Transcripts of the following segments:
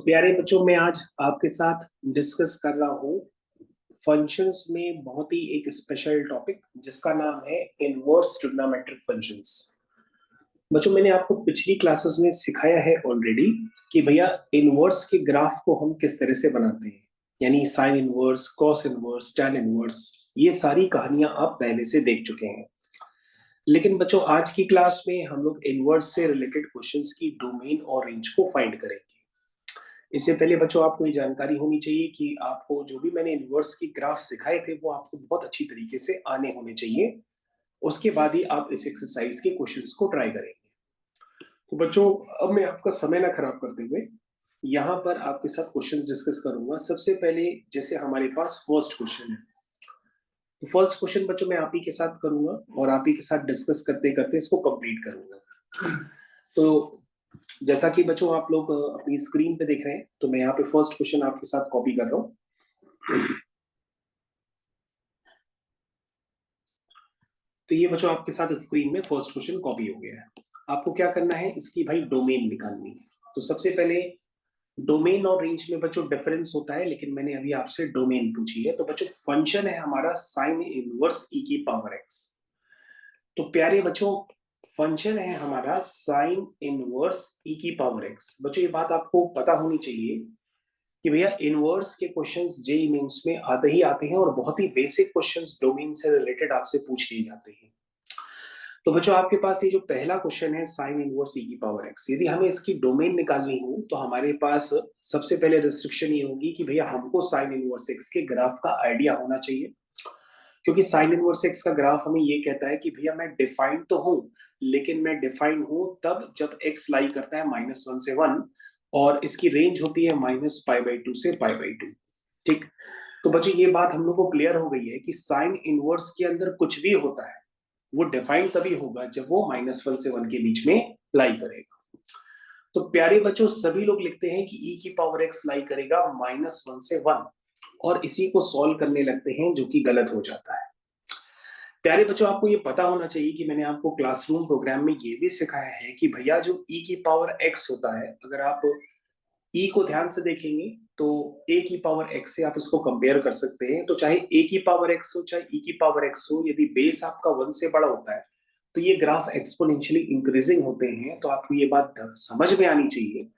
प्यारे बच्चों, मैं आज आपके साथ डिस्कस कर रहा हूँ फंक्शंस में बहुत ही एक स्पेशल टॉपिक जिसका नाम है इनवर्स ट्रिग्नोमेट्रिक फंक्शंस। बच्चों, मैंने आपको पिछली क्लासेस में सिखाया है ऑलरेडी कि भैया इनवर्स के ग्राफ को हम किस तरह से बनाते हैं, यानी sine inverse, cos inverse, tan inverse, ये सारी कहानियां आप पहले से देख चुके हैं। लेकिन बच्चों, आज की क्लास में हम लोग इनवर्स से रिलेटेड क्वेश्चंस की डोमेन और रेंज को फाइंड करेंगे। इससे पहले बच्चों, आपको ये जानकारी होनी चाहिए कि आपको जो भी मैंने इनवर्स की ग्राफ सिखाए थे वो आपको बहुत अच्छी तरीके से आने होने चाहिए। उसके बाद ही आप इस एक्सरसाइज के क्वेश्चंस को ट्राई करेंगे। तो बच्चों, अब मैं आपका समय ना खराब करते हुए यहाँ पर आपके साथ क्वेश्चंस डिस्कस करूंगा। सबसे पहले जैसे हमारे पास फर्स्ट क्वेश्चन है, तो फर्स्ट क्वेश्चन बच्चों मैं आप ही के साथ करूंगा और आप ही के साथ डिस्कस करते करते इसको कंप्लीट करूंगा। तो जैसा कि बच्चों आप लोग अपनी स्क्रीन पे देख रहे हैं, तो मैं यहाँ पे फर्स्ट क्वेश्चन आपके साथ कॉपी कर रहा हूँ। तो ये बच्चों आपके साथ स्क्रीन में फर्स्ट क्वेश्चन कॉपी हो गया है। आपको क्या करना है, इसकी भाई डोमेन निकालनी है। तो सबसे पहले डोमेन और रेंज में बच्चों डिफरेंस होता है, लेकिन मैंने अभी आपसे डोमेन पूछी है। तो बच्चों फंक्शन है हमारा साइन इनवर्स ई की पावर एक्स। तो प्यारे बच्चों, फंक्शन है हमारा साइन इनवर्स ई की पावर एक्स। बच्चों ये बात आपको पता होनी चाहिए कि भैया इनवर्स के क्वेश्चंस जेईई मेंस में आते ही आते हैं और बहुत ही बेसिक क्वेश्चंस डोमेन से रिलेटेड आपसे पूछ लिए जाते हैं। तो बच्चों आपके पास ये जो पहला क्वेश्चन है साइन इनवर्स ई की पावर एक्स, यदि हमें इसकी डोमेन निकालनी हो तो हमारे पास सबसे पहले रिस्ट्रिक्शन ये होगी कि भैया हमको साइन इनवर्स एक्स के ग्राफ का आइडिया होना चाहिए। क्योंकि साइन इनवर्स एक्स का ग्राफ हमें ये कहता है कि भैया मैं डिफाइंड तो हूं, लेकिन मैं डिफाइंड हूं तब जब एक्स लाई करता है -1 से 1 और इसकी रेंज होती है -π/2 से π/2। ठीक, तो बच्चों ये बात हम लोग को क्लियर हो गई है कि साइन इनवर्स के अंदर कुछ भी होता है वो डिफाइंड तभी होगा जब वो -1 से 1 के बीच में लाई करेगा। तो प्यारे बच्चों, सभी लोग लिखते हैं कि e की पावर x लाई करेगा -1 से 1 और इसी को सॉल्व करने लगते हैं, जो कि गलत हो जाता है। प्यारे बच्चों, आपको ये पता होना चाहिए कि मैंने आपको क्लासरूम प्रोग्राम में ये भी सिखाया है कि भैया जो e की पावर x होता है, अगर आप e को ध्यान से देखेंगे तो a की पावर x से आप इसको कंपेयर कर सकते हैं। तो चाहे a की पावर x हो चाहे e की पावर x हो, यदि बेस आपका 1 से बड़ा होता है तो ये ग्राफ एक्सपोनेंशियली इंक्रीजिंग होते हैं। तो आपको ये बात समझ में आनी चाहिए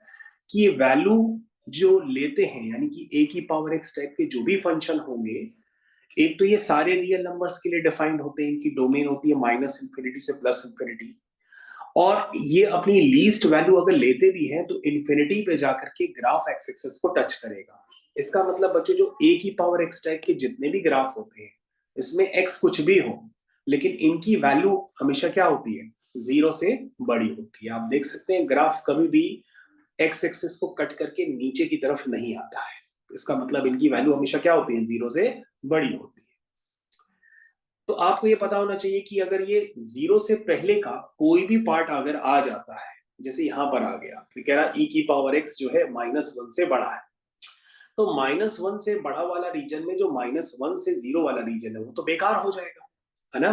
कि ये वैल्यू जो लेते हैं, यानी कि a की पावर x टाइप के जो भी फंक्शन होंगे, एक तो ये सारे रियल नंबर्स के लिए डिफाइंड होते हैं, इनकी डोमेन होती है -∞ से +∞, और ये अपनी लीस्ट वैल्यू अगर लेते भी हैं तो इन्फिनिटी पे जाकर के ग्राफ एक्स एक्सिस को टच करेगा। इसका मतलब बच्चों जो a की पावर x टाइप के जितने भी ग्राफ होते हैं, इसमें x कुछ भी हो, लेकिन इनकी वैल्यू हमेशा क्या होती है, 0 से बड़ी होती है। आप देख सकते हैं ग्राफ कभी भी एक्स एक्सिस को कट करके नीचे की तरफ नहीं आता है। इसका मतलब इनकी वैल्यू हमेशा क्या होती है, 0 से बड़ी होती है। तो आपको ये पता होना चाहिए कि अगर ये 0 से पहले का कोई भी पार्ट अगर आ जाता है, जैसे यहां पर आ गया, फिर कह रहा e की पावर x जो है -1 से बड़ा है, तो -1 से बड़ा वाला रीजन में जो -1 से 0 वाला रीजन है वो तो बेकार हो जाएगा, है ना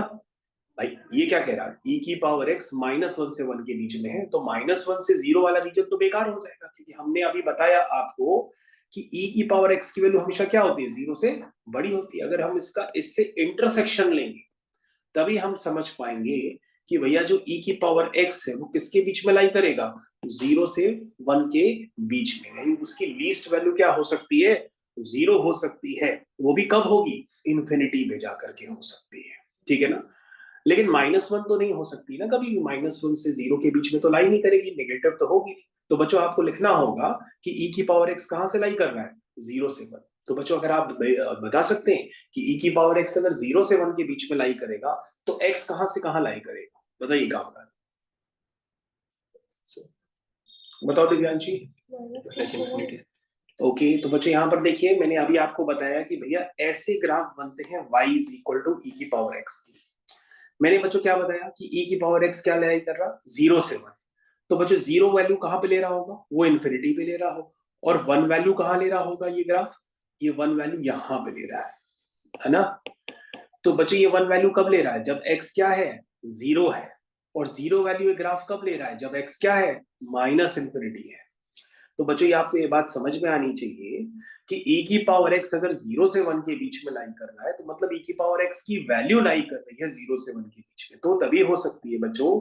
भाई। ये क्या कह रहा है, e की पावर x -1 से 1 के बीच में है, तो -1 से 0 वाला रीजन तो बेकार हो जाएगा, क्योंकि हमने अभी बताया आपको कि e की पावर x की वैल्यू हमेशा क्या होती है, 0 से बड़ी होती है। अगर हम इसका इससे इंटरसेक्शन लेंगे तभी हम समझ पाएंगे कि भैया जो e की पावर x है वो किसके बीच में लाई करेगा, 0 से 1 के बीच में। यानी उसकी लीस्ट वैल्यू क्या हो सकती है, 0 हो सकती है। वो भी कब होगी, इन्फिनिटी में जाकर के हो सकती है, ठीक है ना। लेकिन -1 तो नहीं हो सकती ना कभी भी, -1 से 0 के बीच में तो लाई नहीं करेगी, नेगेटिव तो होगी नहीं। तो बच्चों आपको लिखना होगा कि e की पावर x कहां से लाई कर रहा है, 0 से 1। तो बच्चों अगर आप बता सकते हैं कि e की पावर x अगर 0 से 1 के बीच में लाई करेगा तो x कहां से कहां लाई करेगा, बताइए काम का। बताओ दिव्यांशी। ओके, तो बच्चों यहाँ पर देखिए, मैंने अभी आपको बताया कि भैया ऐसे ग्राफ बनते हैं y = e की पावर x की। मैंने बच्चों क्या बताया कि e की पावर x क्या लाई कर रहा, 0 से 1। तो बच्चों 0 वैल्यू कहां पे ले रहा होगा, वो इन्फिनिटी पे ले रहा होगा, और 1 वैल्यू कहां ले रहा होगा ये ग्राफ, ये 1 वैल्यू यहां पे ले रहा है ना। तो बच्चों ये 1 वैल्यू कब ले रहा है, जब x क्या है, 0 है। और 0 वैल्यू ये ग्राफ कब ले रहा है, जब x क्या है, -∞ है। तो बच्चों ये आपको ये बात समझ में आनी चाहिए कि e की पावर x अगर 0 से 1 के बीच में लाई कर रहा है तो मतलब e की पावर x की वैल्यू लाई कर रही है 0 से 1 के बीच में, तो तभी हो सकती है बच्चों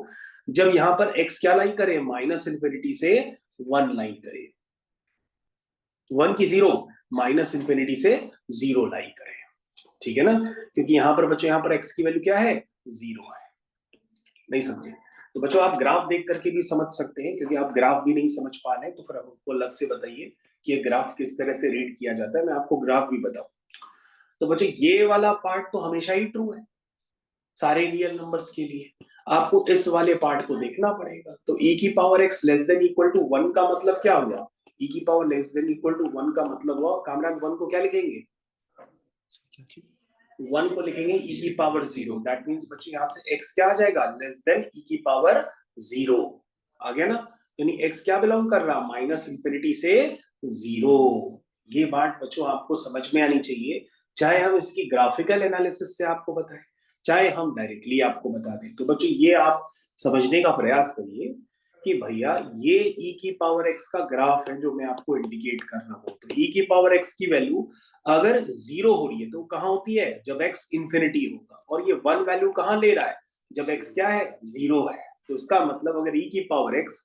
जब यहाँ पर x क्या लाई करे, माइनस इंफिनिटी से 1 लाई करे, 1 की 0 माइनस इंफिनिटी से 0 लाई करे, ठीक है ना, क्योंकि यहाँ पर बच्चों यहाँ पर x की वैल्यू क्या है, 0 है। नहीं समझे तो बच्चों आप ग्राफ देख करके भी समझ सकते हैं, क्योंकि आप ग्राफ भी नहीं समझ पा रहे हैं तो फिर आपको अलग से बताइए कि ये ग्राफ किस तरह से रीड किया जाता है, मैं आपको ग्राफ भी बताऊं। तो बच्चों ये वाला पार्ट तो हमेशा ही ट्रू है सारे रियल नंबर्स के लिए, आपको इस वाले पार्ट को देखना पड़ेगा। तो e की power x less than equal to 1 का मतलब क्या हुआ, e की power less than equal to 1 का मतलब हुआ, कामरान 1 को क्या लिखेंगे, 1 को लिखेंगे e की पावर 0, दैट मींस बच्चों यहाँ से x क्या आ जाएगा, लेस देन e की पावर 0 आ गया ना, यानी x क्या बिलोंग कर रहा, माइनस इंफिनिटी से 0। ये बात बच्चों आपको समझ में आनी चाहिए, चाहे हम इसकी ग्राफिकल एनालिसिस से आपको बताएं चाहे हम डायरेक्टली आपको बता दें। तो बच्चों ये आप समझने का प्रयास करिए कि भैया ये e की पावर x का ग्राफ है जो मैं आपको इंडिकेट कर रहा हूं। तो e की पावर x की वैल्यू अगर 0 हो रही है तो कहां होती है, जब x इंफिनिटी होगा, और ये 1 वैल्यू कहां ले रहा है, जब x क्या है, 0 है। तो इसका मतलब अगर e की पावर x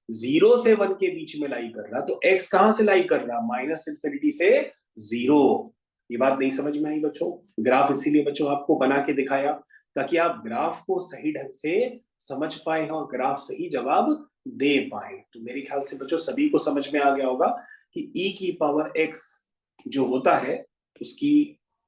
0 से 1 के बीच में लाई कर रहा तो x कहां से लाई कर रहा, माइनस इंफिनिटी से 0। ये बात नहीं समझ में आई बच्चों, ग्राफ इसीलिए बच्चों आपको बना के दिखाया ताकि आप ग्राफ को सही ढंग से समझ पाए और ग्राफ सही जवाब दे पाए। तो मेरे ख्याल से बच्चों सभी को समझ में आ गया होगा कि e की पावर x जो होता है उसकी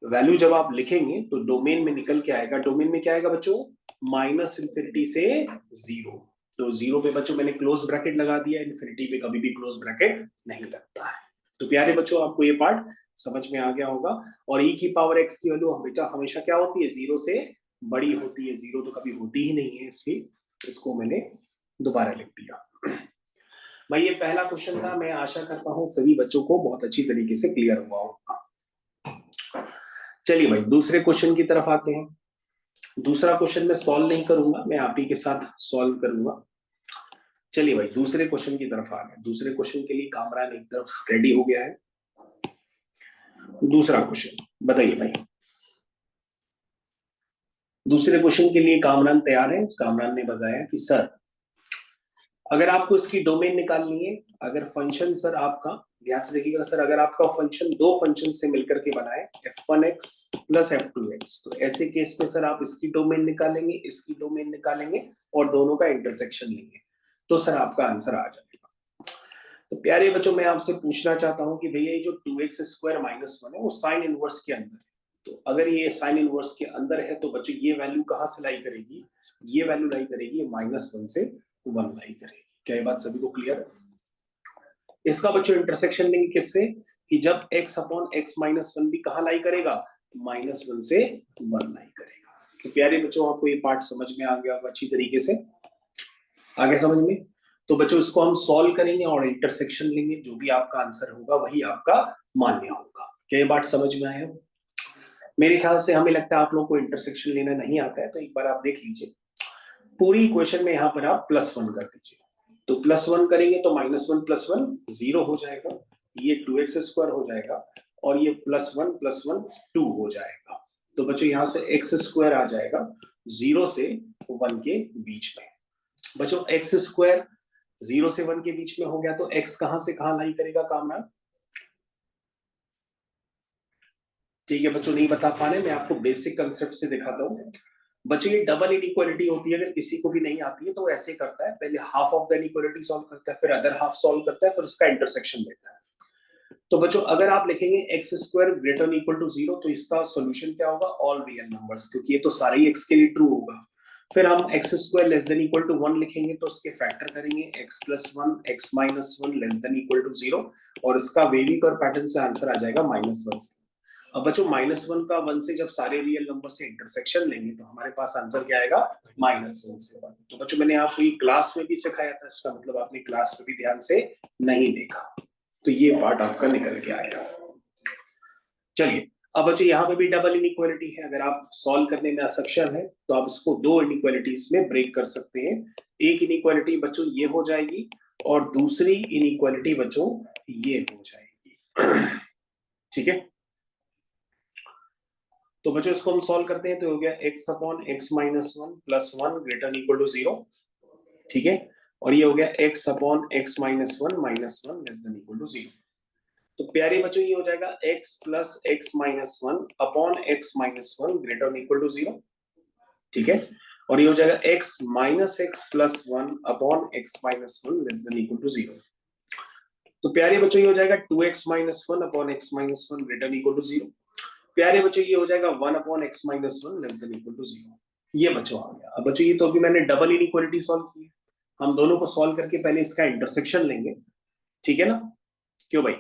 वैल्यू जब आप लिखेंगे तो डोमेन में निकल के आएगा, डोमेन में क्या आएगा बच्चों, माइनस इंफिनिटी से 0। तो 0 पे बच्चों मैंने क्लोज ब्रैकेट लगा दिया, इंफिनिटी पे कभी भी क्लोज ब्रैकेट नहीं लगता है। तो प्यारे बच्चों आपको ये पार्ट समझ में आ गया होगा। और e की पावर x की वैल्यू हमेशा क्या होती है, 0 से बड़ी होती है, 0 तो कभी होती ही नहीं है, इसलिए इसको मैंने दोबारा लिख दिया। भाई ये पहला क्वेश्चन था, मैं आशा करता हूं सभी बच्चों को बहुत अच्छी तरीके से क्लियर हुआ होगा। चलिए भाई दूसरे क्वेश्चन की तरफ आते हैं। दूसरा क्वेश्चन मैं सॉल्व नहीं करूंगा, मैं आप ही के साथ सॉल्व करूंगा। चलिए भाई दूसरे क्वेश्चन की तरफ आ गए, दूसरे क्वेश्चन के लिए कामरान एक तरफ रेडी हो गया है। दूसरा क्वेश्चन बताइए भाई, दूसरे क्वेश्चन के लिए कामरान तैयार है। कामरान ने बताया कि सर अगर आपको इसकी डोमेन निकालनी है, अगर फंक्शन सर आपका, ध्यान से देखिएगा सर, अगर आपका फंक्शन दो फंक्शन से मिलकर के बना है f1x प्लस f2x, तो ऐसे केस में सर आप इसकी डोमेन निकालेंगे, इसकी डोमेन निकालेंगे और दोनों का इंटरसेक्शन लेंगे, तो सर आपका आंसर आ जाएगा। तो प्यारे बच्चों मैं आपसे पूछना चाहता हूं कि भैया ये जो 2x स्क्वायर माइनस 1 है वो साइन इनवर्स के अंदर है, तो अगर ये साइन इनवर्स के अंदर है तो बच्चों ये वैल्यू कहां से लाई करेगी, ये वैल्यू लाई करेगी -1 से 1 लाई करेगी। क्या ये बात सभी को क्लियर है? इसका बच्चों इंटरसेक्शन लेंगे किससे, कि जब x अपॉन x माइनस 1 भी कहां लाई करेगा, -1 से 1 लाई करेगा। तो प्यारे बच्चों आपको ये पार्ट समझ में आ गया होगा अच्छी तरीके से, आगे समझ में। तो बच्चों इसको हम सॉल्व करेंगे और इंटरसेक्शन लेंगे, जो भी आपका आंसर होगा वही आपका मान्य होगा। क्या ये बात समझ में आया? मेरे ख्याल से हमें लगता है आप लोगों को इंटरसेक्शन लेना नहीं आता है, तो एक बार आप देख लीजिए पूरी इक्वेशन में यहाँ पर आप +1 कर दीजिए, तो +1 करेंगे तो -1 + 1 0 हो जाएगा, ये 2x स्क्वायर हो जाएगा और ये +1 + 1 2 हो जाएगा। तो बच्चों यहाँ से x स्क्वायर आ जाएगा 0 से 1 के बीच में। बच्चों x स्क्वायर 0 से 1 के बीच में हो गया तो x कहां से कहां लाई करेगा कामरान? ठीक है बच्चों, नहीं बता पा रहे, मैं आपको बेसिक कंसेप्ट से दिखाता हूँ। बच्चों ये डबल इनइक्वालिटी होती है, अगर किसी को भी नहीं आती है तो ऐसे करता है, पहले half of the inequality solve करता है, फिर अदर हाफ सॉल्व करता है, फिर उसका इंटरसेक्शन लेता है। तो बच्चों अगर आप लिखेंगे x square greater than equal to 0 तो इसका सॉल्यूशन क्या होगा, ऑल रियल नंबर्स, क्योंकि ये तो सारे ही x के लिए ट्रू होगा। फिर हम x square less than equal to 1 लिखेंगे तो उसके फैक्टर करेंगे x + 1 x - 1 less than equal to 0 और इसका वेवी कर्व पैटर्न से आंसर आ जाएगा -1 से। अब बच्चों -1 का 1 से जब सारे रियल नंबर से इंटरसेक्शन लेंगे तो हमारे पास आंसर क्या आएगा, -1 से 1। तो बच्चों मैंने आपको ये क्लास में भी सिखाया था, इसका मतलब आपने क्लास में भी ध्यान से नहीं देखा, तो ये पार्ट आपका निकल के आएगा। चलिए अब बच्चों यहाँ पे भी डबल इनइक्वालिटी है, अगर आप सॉल्व करने में असक्षम है तो आप इसको दो इनइक्वालिटीज में ब्रेक कर सकते हैं। एक इनइक्वालिटी बच्चों ये हो जाएगी और दूसरी इनइक्वालिटी बच्चों ये हो जाएगी। ठीक है, तो बच्चों इसको हम सॉल्व करते हैं तो हो गया x upon x minus one plus one greater equal to zero. ठीक है, और ये हो गया x upon x minus one minus one less than equal to zero. तो प्यारे बच्चों ये हो जाएगा x plus x minus one upon x minus one greater equal to zero. ठीक है, और ये हो जाएगा x minus x plus one upon x minus one less than equal to zero. तो प्यारे बच्चों ये हो जाएगा 2x minus one upon x minus one greater equal to zero. प्यारे बच्चों ये हो जाएगा 1 upon x minus one less than equal to zero. ये बच्चों आ गया। अब बच्चों ये तो अभी मैंने डबल इनइक्वालिटी सॉल्व की है, हम दोनों को सॉल्व करके पहले इसका इंटरसेक्शन लेंगे। ठीक है ना, क्यों भाई,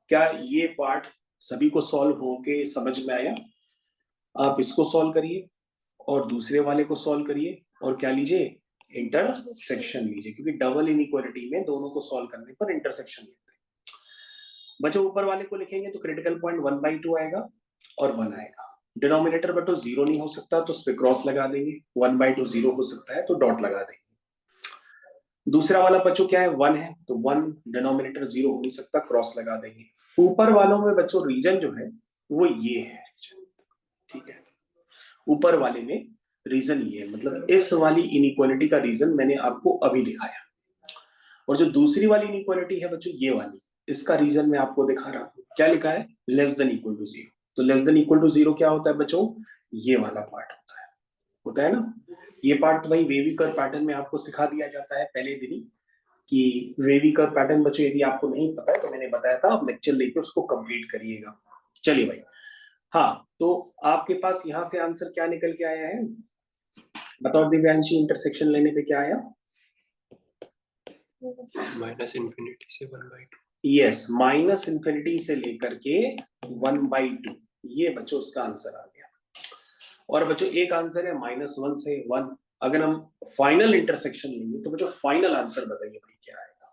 क्या ये पार्ट सभी को सॉल्व होके समझ में आया? आप इसको सॉल्व करिए और दूसरे वाले को सॉल्व करिए और क्या लीजिए, इंटरसेक्शन लीजिए, क्योंकि डबल इनइक्वालिटी में दोनों को सॉल्व करने पर इंटरसेक्शन लेते हैं। बच्चों ऊपर वाले को लिखेंगे तो क्रिटिकल पॉइंट 1/2 आएगा और 1 आएगा। डिनोमिनेटर बटो जीरो नहीं हो सकता तो उस पर क्रॉस लगा देंगे, 1/2 जीरो हो सकता है तो डॉट लगा देंगे। दूसरा वाला बच्चों क्या है, 1 है तो 1 डिनोमिनेटर जीरो हो नहीं सकता, क्रॉस लगा देंगे। ऊपर वालों में बच्चों रीजन जो है वो ये है। ठीक है, ऊपर वाले में रीजन ये है, मतलब इस वाली इनइक्वालिटी का रीजन मैंने आपको अभी दिखाया, और जो दूसरी वाली इनइक्वालिटी है बच्चों ये वाली, इसका रीजन मैं आपको दिखा रहा हूं। क्या लिखा है, less than equal to zero. तो less than equal to zero क्या होता है बच्चों, ये वाला पार्ट होता है ना। ये पार्ट तो भाई वेवी कर्व पैटर्न में आपको सिखा दिया जाता है पहले दिन ही, कि वेवी कर्व पैटर्न बच्चों यदि आपको नहीं पता है तो मैंने बताया था, आप लेक्चर लेके उसको कंप्लीट करिएगा। चलिए भाई, हाँ तो आपके पास यहां से आंसर क्या निकल के आया है, बताओ दिव्यांशी, इंटरसेक्शन लेने पे क्या आया? माइनस इन्फिनिटी से 1/2। यस, माइनस इन्फिनिटी से लेकर के 1/2, ये बच्चों उसका आंसर आ गया। और बच्चों एक आंसर है -1 से 1। अगर हम फाइनल इंटरसेक्शन लेंगे तो बच्चों फाइनल आंसर बताइए भाई क्या आएगा।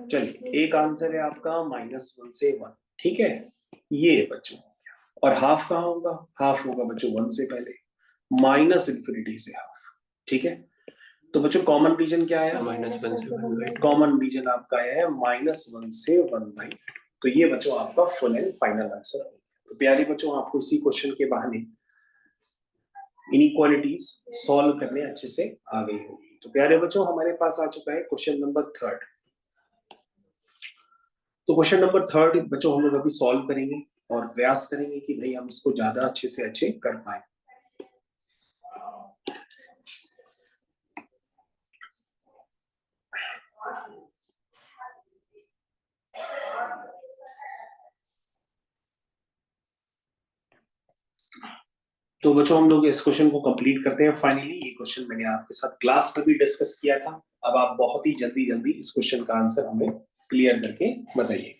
चलिए, एक आंसर है आपका -1 से 1। ठीक है, ये बच्चों, और हाफ कहाँ होगा, हाफ होगा बच्चों 1 से पहले, माइनस इन्फिनिटी से हाफ। ठीक है, तो बच्चों कॉमन रीजन क्या आया, -1 से 1/2। कॉमन रीजन आपका है -1 से 1/2। तो ये बच्चों आपका फुल एंड फाइनल आंसर है। तो प्यारे बच्चों, आपको इसी क्वेश्चन के बहाने इनइक्वालिटीज सॉल्व करने अच्छे से आ गई होगी। तो प्यारे बच्चों, हमारे पास आ चुका है क्वेश्चन नंबर 3। तो क्वेश्चन नंबर 3 बच्चों हम लोग अभी सॉल्व करेंगे और प्रयास करेंगे कि भाई हम इसको ज्यादा अच्छे से अच्छे कर पाए। तो बच्चों हम लोग इस क्वेश्चन को कंप्लीट करते हैं फाइनली। ये क्वेश्चन मैंने आपके साथ क्लास में भी डिस्कस किया था। अब आप बहुत ही जल्दी जल्दी इस क्वेश्चन का आंसर हमें क्लियर करके बताइए।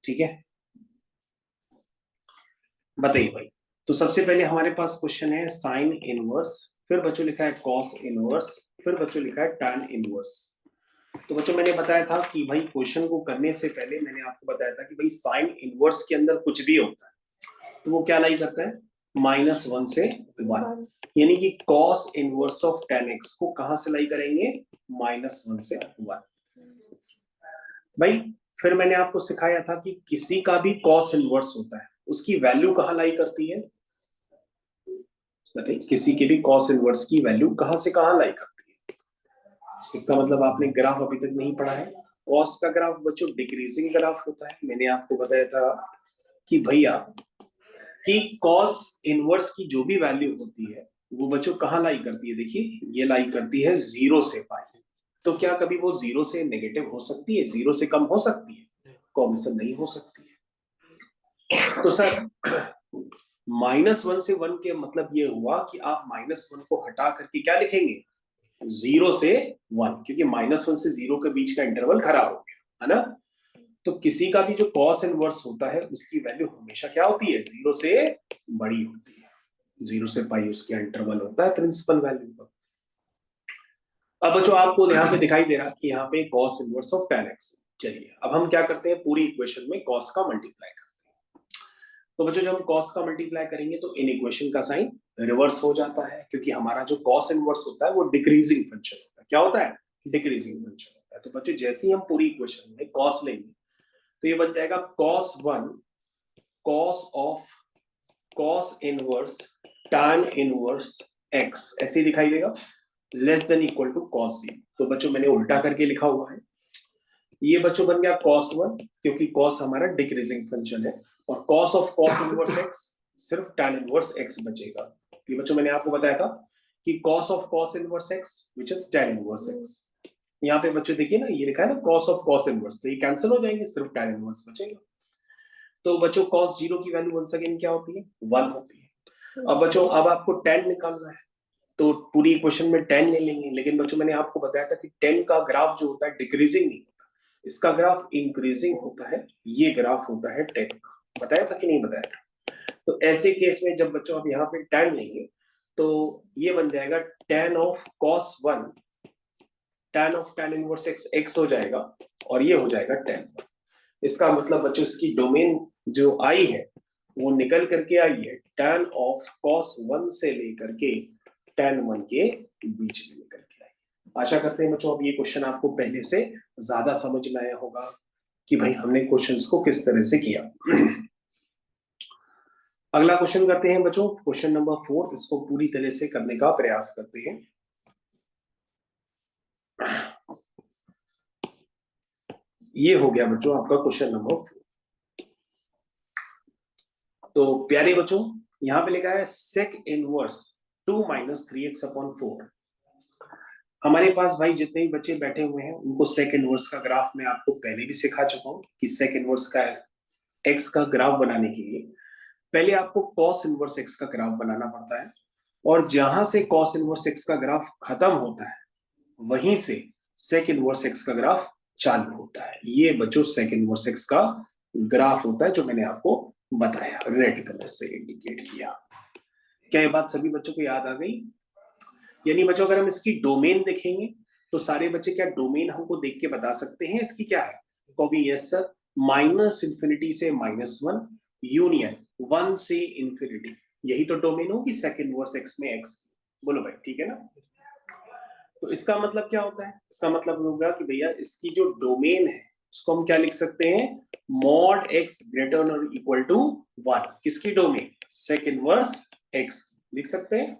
ठीक है, बताइए भाई। तो सबसे पहले हमारे पास क्वेश्चन है साइन इनवर्स, फिर बच्चों लिखा है कॉस इनवर्स, फिर बच्चों लिखा है टैन इनवर्स। तो बच्चों मैंने बताया था कि भाई क्वेश्चन को करने से पहले मैंने आपको बताया था कि भाई साइन इनवर्स के अंदर कुछ भी होता है तो वो क्या लाई करता है, -1 से 1। यानी कि cos inverse of tan x को कहां से लाई करेंगे, -1 से 1। भाई फिर मैंने आपको सिखाया था कि किसी का भी कॉस इनवर्स होता है उसकी वैल्यू कहां लाई करती है, बताइए, किसी के भी कॉस इनवर्स की वैल्यू कहां से कहां लाई करती है। इसका मतलब आपने ग्राफ अभी तक नहीं पढ़ा है। कॉस का ग्राफ बच्चों डिक्रीजिंग ग्राफ होता है। मैंने आपको बताया था कि भैया कि कॉस इनवर्स की जो भी वैल्यू होती है वो बच्चों कहां लाई करती है, देखिए ये लाई करती है 0 से पाई। तो क्या कभी वो 0 से नेगेटिव हो सकती है, 0 से कम हो सकती है, कॉम्बिनेशन नहीं हो सकती है। तो सर -1 से 1 के मतलब ये हुआ कि आप -1 को हटा करके क्या लिखेंगे, 0 से 1, क्योंकि -1 से 0 के बीच का इंटरवल खराब हो गया है ना। तो किसी का भी जो कॉस इनवर्स होता है उसकी वैल्यू हमेशा क्या होती है, 0 से बड़ी होती है। 0 से पाई उसका इंटरवल होता है प्रिंसिपल वैल्यू का। अब बच्चों आपको यहाँ पे दिखाई दे रहा है कि यहाँ पे cos inverse of tan x। चलिए अब हम क्या करते हैं, पूरी इक्वेशन में कॉस का मल्टीप्लाई करते हैं। तो बच्चों जब हम कॉस का मल्टीप्लाई करेंगे तो इन इक्वेशन का साइन रिवर्स हो जाता है, क्योंकि हमारा जो कॉस इनवर्स होता है वो डिक्रीजिंग फंक्शन होता है। क्या होता है? डिक्रीजिंग फंक्शन होता है। तो बच्चों जैसे ही हम पूरी इक्वेशन में कॉस लेंगे तो ये बन जाएगा cos 1 cos of cos inverse tan inverse x, ऐसे ही दिखाई देगा, less than equal to cos c। तो बच्चों मैंने उल्टा करके लिखा हुआ है, ये बच्चों बन गया cos 1, क्योंकि cos हमारा डिक्रीजिंग फंक्शन है, और cos of cos inverse x सिर्फ tan इनवर्स x बचेगा। ये बच्चों मैंने आपको बताया था कि cos of cos inverse x which is tan inverse x। यहाँ पे बच्चों देखिए ना, ये लिखा है ना cos ऑफ cos इनवर्स, तो ये कैंसिल हो जाएंगे, सिर्फ tan इनवर्स बचेगा। तो बच्चों cos 0 की वैल्यू वंस अगेन क्या होती है? 1 होती है। अब बच्चों अब आपको tan निकालना है, तो पूरी इक्वेशन में tan ले लेंगे, लेकिन बच्चों मैंने आपको बताया था कि tan का ग्राफ जो होता है डिक्रीजिंग नहीं होता, इसका ग्राफ इंक्रीजिंग होता है, ये ग्राफ होता है tan का। बताया था कि नहीं बताया था? तो ऐसे केस में जब बच्चों आप यहाँ पे tan लेंगे तो ये बन जाएगा tan of cos 1 tan of tan inverse x x हो जाएगा, और ये हो जाएगा tan। इसका मतलब बच्चों इसकी डोमेन जो आई है वो निकल करके आई है tan ऑफ cos 1 से लेकर के tan 1 के बीच में निकल के आई। आशा करते हैं बच्चों अब ये क्वेश्चन आपको पहले से ज्यादा समझ में आया होगा कि भाई हमने क्वेश्चंस को किस तरह से किया। अगला क्वेश्चन करते हैं बच्चों, क्वेश्चन नंबर 4, इसको पूरी तरह से करने का प्रयास करते हैं। ये हो गया बच्चों आपका क्वेश्चन नंबर 4। तो प्यारे बच्चों यहाँ पे लिखा है sec inverse 2 minus 3x upon 4। हमारे पास भाई जितने भी बच्चे बैठे हुए हैं उनको sec इनवर्स का ग्राफ मैं आपको पहले भी सिखा चुका हूँ कि sec इनवर्स का x का ग्राफ बनाने के लिए पहले आपको cos इनवर्स x का ग्राफ बनाना पड़ता है, और जहां से cos इनवर्स x का ग्राफ खत्म होता है वहीं से sec इनवर्स x का ग्राफ चालू होता है। ये बच्चों sec इनवर्स x का ग्राफ होता है जो मैंने आपको बताया, रेड कलर से इंडिकेट किया। क्या ये बात सभी बच्चों को याद आ गई? यानी बच्चों अगर हम इसकी डोमेन देखेंगे तो सारे बच्चे क्या डोमेन हमको देख के बता सकते हैं इसकी क्या है? कहोगे यस सर, माइनस इंफिनिटी से -1 यूनियन 1 से इंफिनिटी, यही तो डोमेन होगी sec इनवर्स x में x। बोलो भाई ठीक है ना? तो इसका मतलब क्या होता है? इसका मतलब होगा कि भैया इसकी जो डोमेन है उसको हम क्या लिख सकते हैं? मॉड x ग्रेटर और इक्वल टू 1। किसकी डोमेन? sec इनवर्स x लिख सकते हैं।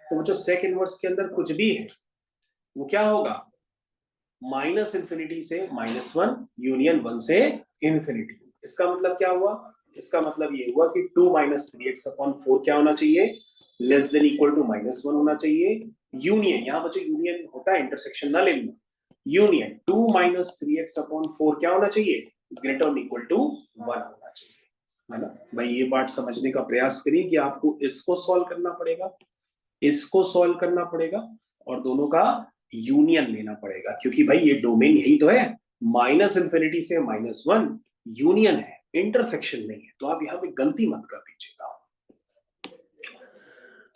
तो जो sec इनवर्स के अंदर कुछ भी है वो क्या होगा? माइनस इंफिनिटी से -1 यूनियन 1 से इंफिनिटी। इसका मतलब क्या हुआ? इसका मतलब ये हुआ कि 2 माइनस 3x अपॉन 4 क्या होना चाहिए? लेस देन इक्वल टू -1 होना चाहिए। यूनियन, यहाँ बच्चों यूनियन होता है, इंटरसेक्शन ना ले लेना। यूनियन 2 माइनस 3x अपॉन 4 क्या होना चाहिए? ग्रेटर देन इक्वल टू 1 होना चाहिए, है ना भाई? ये बात समझने का प्रयास करिए कि आपको इसको सॉल्व करना पड़ेगा, इसको सॉल्व करना पड़ेगा, और दोनों का यूनियन लेना पड़ेगा, क्योंकि भाई ये डोमेन यही तो है, माइनस इंफिनिटी से -1 यूनियन है, इंटरसेक्शन नहीं है। तो आप यहाँ पे गलती मत कर दीजिएगा।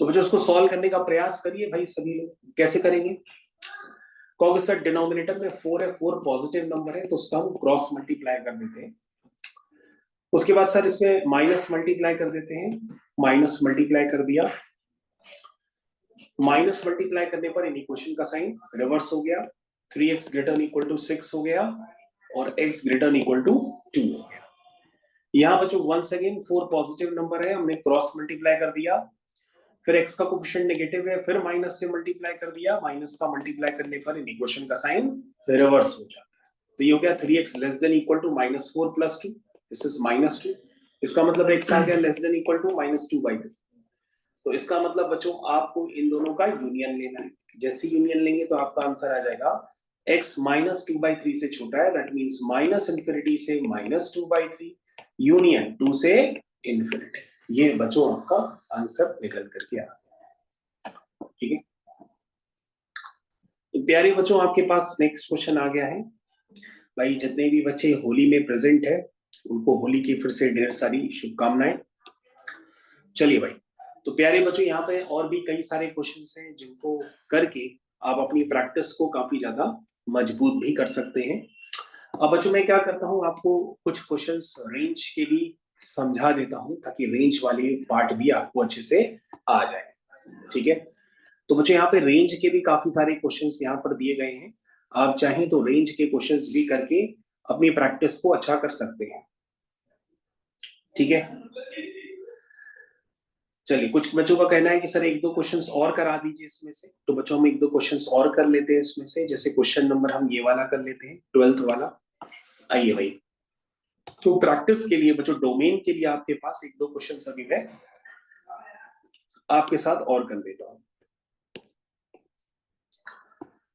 तो बच्चों उसको सॉल्व करने का प्रयास करिए भाई सभी लोग। कैसे करेंगे? कहोगे सर डिनोमिनेटर में 4 है, 4 पॉजिटिव नंबर है तो उसका हम क्रॉस मल्टीप्लाई कर देते हैं। उसके बाद सर इसमें माइनस मल्टीप्लाई कर देते हैं, माइनस मल्टीप्लाई कर दिया, माइनस मल्टीप्लाई करने पर इन इक्वेशन का साइन रिवर्स हो गया, 3x ग्रेटर इक्वल टू 6 हो गया और x ग्रेटर इक्वल टू 2 हो गया। यहाँ बच्चों वंस अगेन 4 पॉजिटिव नंबर है, हमने क्रॉस मल्टीप्लाई कर दिया, फिर x का कोएफिशिएंट नेगेटिव है, फिर माइनस से मल्टीप्लाई कर दिया, माइनस का मल्टीप्लाई करने पर इन इक्वेशन का साइन रिवर्स हो जाता है। तो ये हो गया 3x less than equal to -4 + 2, this is -2। इसका मतलब x आ गया लेस देन इक्वल टू -2/3। तो इसका मतलब बच्चों आपको इन दोनों का यूनियन लेना है। जैसे यूनियन लेंगे तो आपका आंसर आ जाएगा x -2/3 से छोटा है, दैट मींस माइनस इंफिनिटी से -2/3 यूनियन 2 से इंफिनिटी। ये बच्चों आपका आंसर निकल करके आ गया। ठीक है, तो प्यारे बच्चों आपके पास नेक्स्ट क्वेश्चन आ गया है। भाई जितने भी बच्चे होली में प्रेजेंट है उनको होली की फिर से ढेर सारी शुभकामनाएं। चलिए भाई, तो प्यारे बच्चों यहाँ पे और भी कई सारे क्वेश्चंस हैं जिनको करके आप अपनी प्रैक्टिस को काफी ज्यादा मजबूत भी कर सकते हैं। अब बच्चों मैं क्या करता हूँ, आपको कुछ क्वेश्चंस रेंज के भी समझा देता हूं ताकि रेंज वाली पार्ट भी आपको अच्छे से आ जाए। ठीक है, तो मुझे यहाँ पे रेंज के भी काफी सारे क्वेश्चंस यहाँ पर दिए गए हैं। आप चाहें तो रेंज के क्वेश्चंस भी करके अपनी प्रैक्टिस को अच्छा कर सकते हैं। ठीक है, चलिए कुछ बच्चों का कहना है कि सर एक दो क्वेश्चंस और करा दीजिए इसमें से, तो बच्चों हम एक दो क्वेश्चंस और कर लेते हैं इसमें से। जैसे क्वेश्चन नंबर हम ये वाला कर लेते हैं, 12th वाला। आइए भाई, तो प्रैक्टिस के लिए बच्चों डोमेन के लिए आपके पास एक दो क्वेश्चन अभी मैं आपके साथ और कर लेता हूं।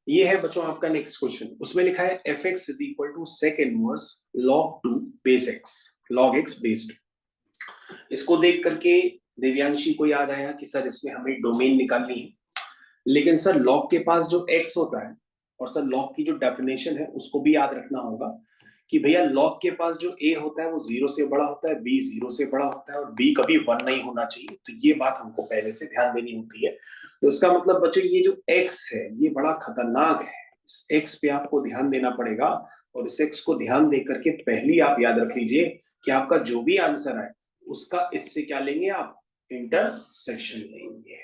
ये है बच्चों आपका नेक्स्ट क्वेश्चन, उसमें लिखा है f x is equal to sec inverse log 2 base x, log x base 2। इसको देख करके देव्यांशी को याद आया कि सर इसमें हमें डोमेन निकालनी है, लेकिन सर लॉग के पास जो एक्स होता है और सर लॉग की जो डेफिनेशन है उसको भी याद रखना होगा कि भैया लॉग के पास जो ए होता है वो 0 से बड़ा होता है, बी 0 से बड़ा होता है और बी कभी 1 नहीं होना चाहिए। तो ये बात हमको पहले से ध्यान देनी होती है। तो इसका मतलब बच्चों ये जो एक्स है ये बड़ा खतरनाक है, इस एक्स पे आपको ध्यान देना पड़ेगा। और इस एक्स को ध्यान दे करके पहली आप याद रख लीजिए कि आपका जो भी आंसर है उसका इससे क्या लेंगे आप, इंटरसेक्शन लेंगे।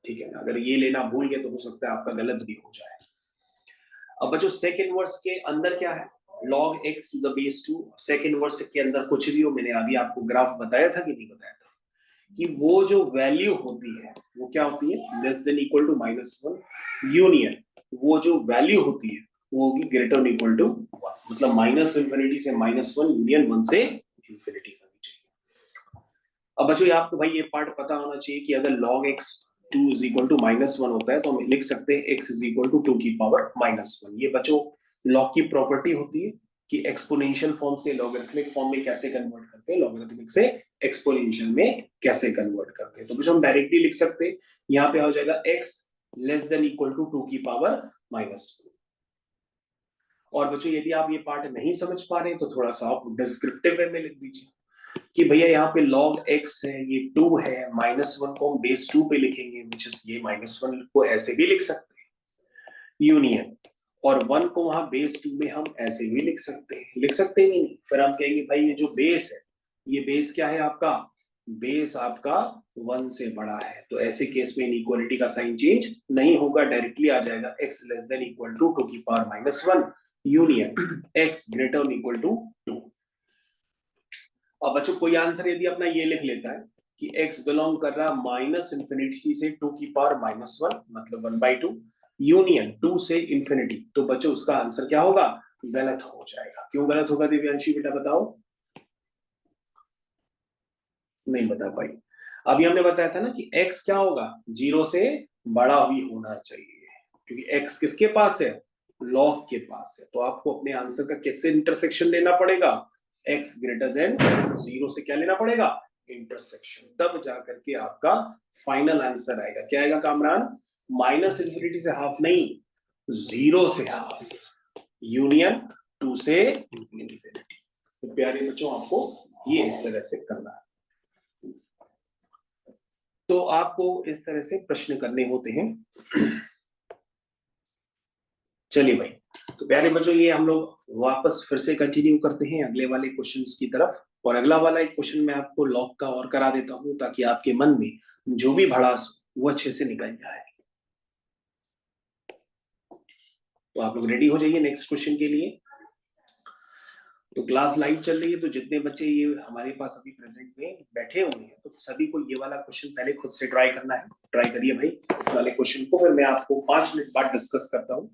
ठीक है ना, अगर ये लेना भूल गए तो हो सकता है आपका गलत भी हो जाए। अब बच्चों सेक इनवर्स के अंदर क्या है, log x to the base 2। Sec inverse के अंदर कुछ भी हो, मैंने अभी आपको ग्राफ बताया था कि नहीं बताया था, कि वो जो वैल्यू होती है वो क्या होती है, less than equal to -1 union, वो जो वैल्यू होती है वो होगी ग्रेटर देन इक्वल टू 1। मतलब माइनस इंफिनिटी से -1 यूनियन 1 से इंफिनिटी करनी चाहिए। अब बच्चों आपको भाई ये पार्ट पता होना चाहिए कि अगर log x 2 is equal to -1 होता है तो हम लिख सकते हैं x इज इक्वल टू 2 की पावर -1। ये बच्चों लॉग की प्रॉपर्टी होती है कि एक्सपोनेंशियल फॉर्म से लॉगरिथमिक फॉर्म में कैसे कन्वर्ट करते हैं, लॉगरिथमिक से एक्सपोनेंशियल में कैसे कन्वर्ट करते हैं। तो बच्चों हम डायरेक्टली लिख सकते हैं, यहाँ पे हो जाएगा x less than equal to 2 की पावर -1। और बच्चों यदि आप ये पार्ट नहीं समझ पा रहे तो थोड़ा सा आप डिस्क्रिप्टिव वे में लिख दीजिए कि भैया यहाँ पे log x है, ये 2 है, -1 को हम बेस 2 पे लिखेंगे, विच इज ये -1 को ऐसे भी लिख सकते हैं यूनियन, और 1 को वहां बेस 2 में हम ऐसे भी लिख सकते हैं, लिख सकते हैं नहीं, फिर हम कहेंगे भाई ये जो बेस है, ये बेस क्या है आपका, बेस आपका 1 से बड़ा है। तो ऐसे केस में इनइक्वालिटी का साइन चेंज नहीं होगा, डायरेक्टली आ जाएगा x less than equal to 2 की power -1 union x greater than equal to 2। अब बच्चों कोई आंसर यदि अपना ये लिख लेता है कि x बिलोंग कर रहा माइनस इंफिनिटी से 2 की पावर -1 मतलब 1/2 यूनियन 2 से इंफिनिटी, तो बच्चों उसका आंसर क्या होगा, गलत हो जाएगा। क्यों गलत होगा दिव्यांशी बेटा बताओ, नहीं बता पाई। अभी हमने बताया था ना कि x क्या होगा, 0 से बड़ा भी होना चाहिए, क्योंकि x किसके पास है, लॉग के पास है। तो आपको अपने आंसर का कैसे इंटरसेक्शन लेना पड़ेगा, x ग्रेटर देन 0 से क्या लेना पड़ेगा, इंटरसेक्शन, तब जाकर के आपका फाइनल आंसर आएगा। क्या आएगा कामरान, माइनस इंफिनिटी से हाफ नहीं, 0 से हाफ यूनियन 2 से इंफिनिटी। तो प्यारे बच्चों आपको ये इस तरह से करना है। तो आपको इस तरह से प्रश्न करने होते हैं। चलिए भाई, तो प्यारे बच्चों ये हम लोग वापस फिर से कंटिन्यू करते हैं अगले वाले क्वेश्चंस की तरफ। और अगला वाला एक क्वेश्चन मैं आपको लॉग का और करा देता हूं ताकि आपके मन में जो भी भड़ास हो वो अच्छे से निकल जाए। तो आप लोग रेडी हो जाइए नेक्स्ट क्वेश्चन के लिए। तो क्लास लाइव चल रही है, तो जितने बच्चे ये हमारे पास अभी प्रेजेंट में बैठे हुए हैं तो सभी को ये वाला क्वेश्चन पहले खुद से ट्राई करना है। ट्राई करिए भाई इस वाले क्वेश्चन को, फिर मैं आपको 5 मिनट बाद डिस्कस करता हूँ।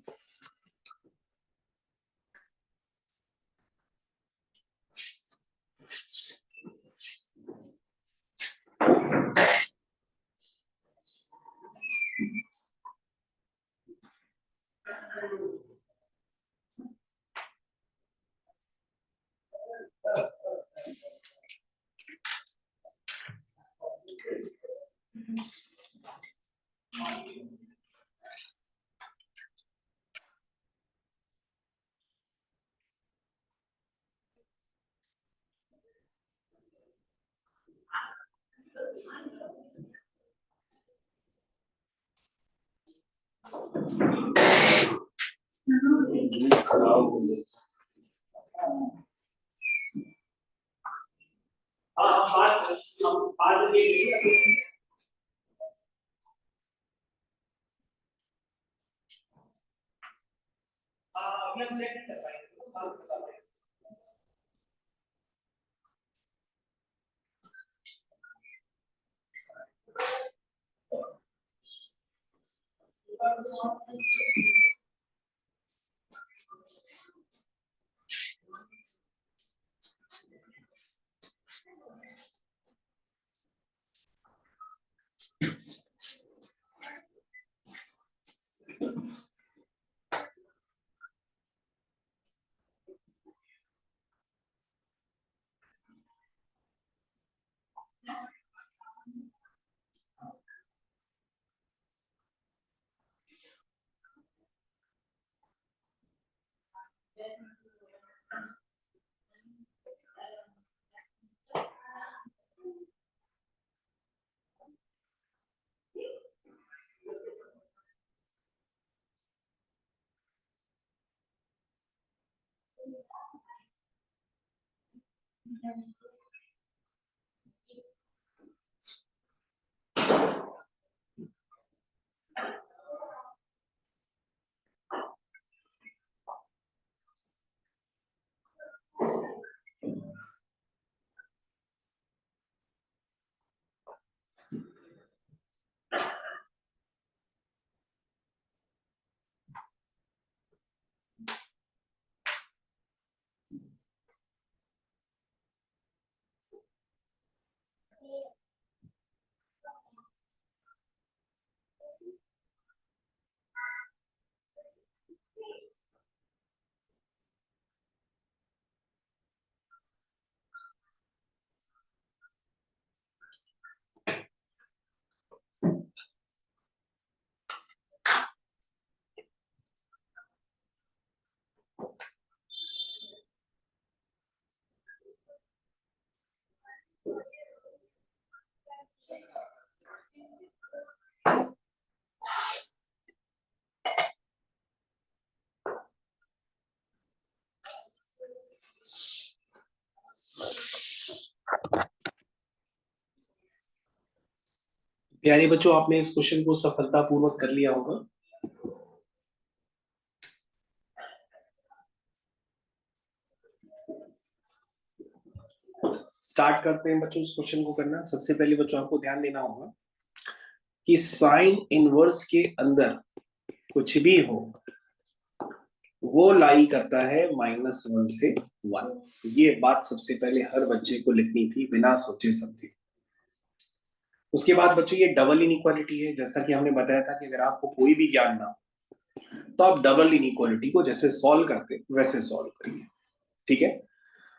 प्यारे बच्चों, आपने इस क्वेश्चन को सफलतापूर्वक कर लिया होगा। स्टार्ट करते हैं बच्चों इस क्वेश्चन को करना। सबसे पहले बच्चों आपको ध्यान देना होगा कि साइन इनवर्स के अंदर कुछ भी हो वो लाई करता है -1 से 1। ये बात सबसे पहले हर बच्चे को लिखनी थी बिना सोचे समझे। उसके बाद बच्चों ये डबल इनइक्वालिटी है। जैसा कि हमने बताया था कि अगर आपको कोई भी ज्ञान ना तो आप डबल इनइक्वालिटी को जैसे सॉल्व करते वैसे सॉल्व करिए, ठीक है।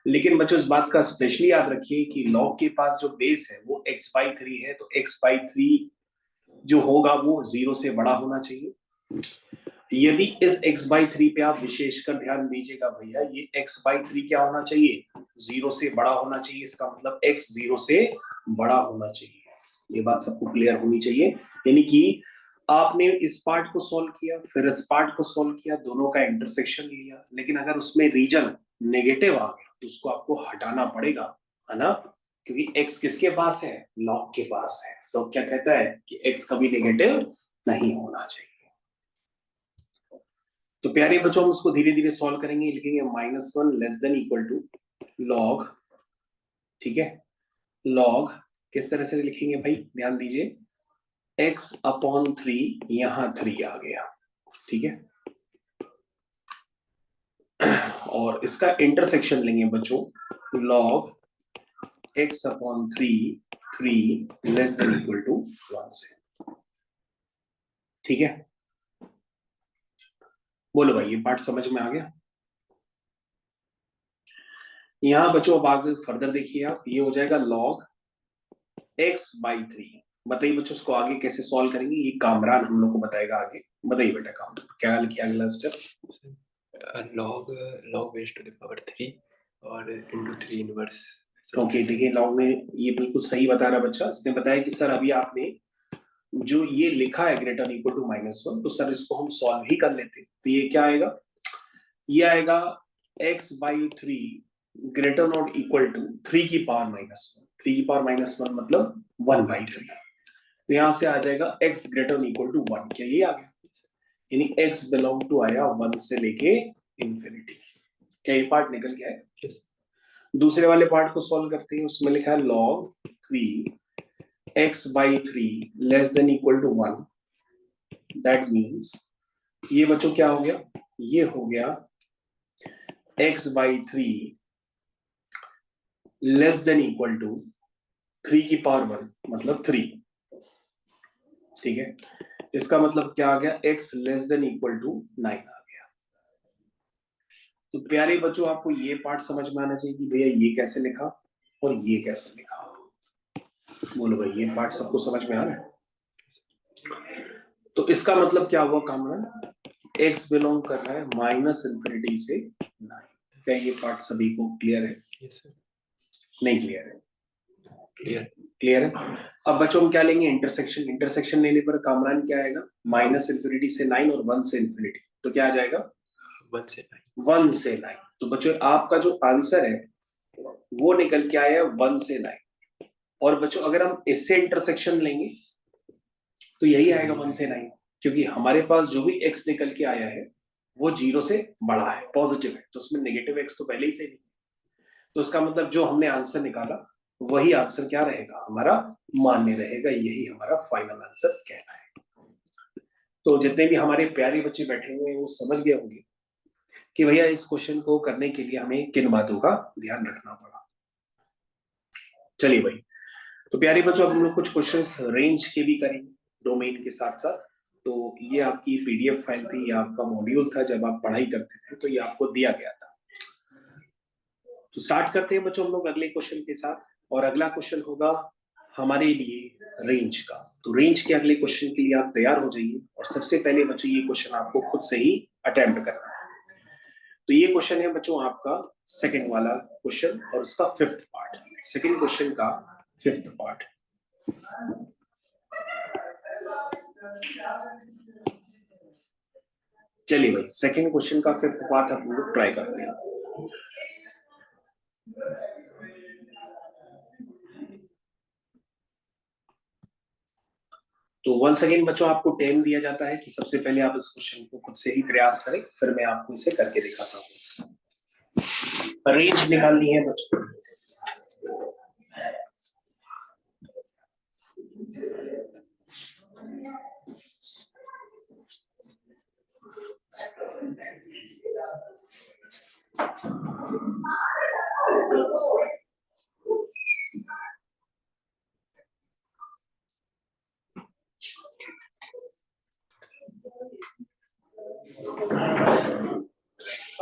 लेकिन बच्चों इस बात का स्पेशली याद रखिए कि लॉग के पास जो बेस है वो x/3 है, तो x/3 जो होगा वो 0 से बड़ा होना चाहिए। यदि इस x/3 पे आप विशेषकर ध्यान दीजिएगा भैया, ये x/3 क्या होना चाहिए? 0 से बड़ा होना चाहिए। इसका मतलब x 0 से बड़ा होना चाहिए। ये बात सबको क्लियर होनी चाहिए। यानी कि आपने इस पार्ट को सॉल्व किया, फिर इस पार्ट को सॉल्व किया, दोनों का इंटरसेक्शन लिया, लेकिन अगर उसमें रीजन नेगेटिव आ गया तो उसको आपको हटाना पड़ेगा, है ना। क्योंकि x किसके पास है? लॉग के पास है। तो क्या कहता है कि x कभी नेगेटिव नहीं होना चाहिए। तो प्यारे बच्चों हम उसको धीरे धीरे सॉल्व करेंगे। लिखेंगे -1 less than equal to log, ठीक है। लॉग किस तरह से लिखेंगे भाई? ध्यान दीजिए, x/3, यहां 3 आ गया, ठीक है। और इसका इंटरसेक्शन लेंगे बच्चों, log x/3 3 less than equal to 1 से, ठीक है। बोलो भाई ये पार्ट समझ में आ गया? यहां बच्चों अब आगे फर्दर देखिए आप, ये हो जाएगा लॉग x/3। बताइए बच्चों उसको आगे कैसे सॉल्व करेंगे? ये कामरान हम लोग को बताएगा आगे। बताइए बेटा कामरान, क्या लिखिए अगला step? log base to the power 3 और into 3 इनवर्स। ओके, देखिए लॉग में ये बिल्कुल सही बता रहा बच्चा। इसने बताया कि सर अभी आपने जो ये लिखा है ग्रेटर इक्वल टू -1, तो सर इसको हम सॉल्व ही कर लेते। तो ये क्या आएगा? ये आएगा x/3 greater not equal to 3 की पावर -1। 3 की पावर -1 मतलब 1/3। तो यहां से आ जाएगा x ग्रेटर इक्वल टू 1। क्या ये आ गया? यानी x बिलोंग टू आया 1 से लेके इंफिनिटी। क्या ये पार्ट निकल गया है? yes. दूसरे वाले पार्ट को सॉल्व करते हैं। उसमें लिखा है log 3x/3 less than equal to 1। That means ये बच्चों क्या हो गया? ये हो गया x/3 less than equal to 3 की पावर 1 मतलब 3। ठीक है, इसका मतलब क्या आ गया? x less than equal to 9 आ गया। तो प्यारे बच्चों, आपको ये पार्ट समझ में आना चाहिए कि भैया ये कैसे लिखा और ये कैसे लिखा। बोलो भाई, ये पार्ट सबको समझ में आ रहा है? तो इसका मतलब क्या हुआ कामरान? x बिलोंग कर रहा है -∞ से 9। क्या ये पार्ट सभी को क्लियर है? yes, sir. नहीं क्लियर है? क्लियर है। अब बच्चों हम क्या लेंगे? इंटरसेक्शन। इंटरसेक्शन लेने पर कामरान क्या आएगा? -∞ से 9 और 1 से इंफिनिटी। तो क्या आ जाएगा? 1 से 9। 1 से 9। तो बच्चों आपका जो आंसर है वो निकल के आया 1 से 9। और बच्चों अगर हम इससे इंटरसेक्शन लेंगे तो यही आएगा 1 से 9, क्योंकि हमारे पास जो भी x निकल के आया है वो 0 से बड़ा है, पॉजिटिव है, तो उसमें नेगेटिव x तो पहले ही से नहीं। तो इसका मतलब जो हमने आंसर निकाला वही आंसर क्या रहेगा? हमारा मान्य रहेगा। यही हमारा फाइनल आंसर कहना है। तो जितने भी हमारे प्यारे बच्चे बैठे हुए हैं वो समझ गए होंगे कि भैया इस क्वेश्चन को करने के लिए हमें किन बातों का ध्यान रखना पड़ा। चलिए भाई, तो प्यारे बच्चों अब हम लोग कुछ क्वेश्चंस रेंज के भी करेंगे डोमेन के साथ साथ। तो ये आपकी पीडीएफ फाइल थी, ये आपका मॉड्यूल था, जब आप पढ़ाई करते थे तो ये आपको दिया गया था। तो स्टार्ट करते हैं बच्चों हम लोग अगले क्वेश्चन के साथ। और अगला क्वेश्चन होगा हमारे लिए रेंज का। तो रेंज के अगले क्वेश्चन के लिए आप तैयार हो जाइए। और सबसे पहले बच्चों ये क्वेश्चन आपको खुद से ही अटेम्प्ट करना है। तो ये क्वेश्चन है बच्चों आपका सेकंड वाला क्वेश्चन और उसका 5th पार्ट। सेकंड क्वेश्चन का 5th पार्ट। चलिए भाई, सेकंड क्वेश्चन का 5th पार्ट हम लोग ट्राई करते हैं। तो वंस अगेन बच्चों आपको टाइम दिया जाता है कि सबसे पहले आप इस क्वेश्चन को खुद से ही प्रयास करें, फिर मैं आपको इसे करके दिखाता हूँ। रेंज निकालनी है बच्चों।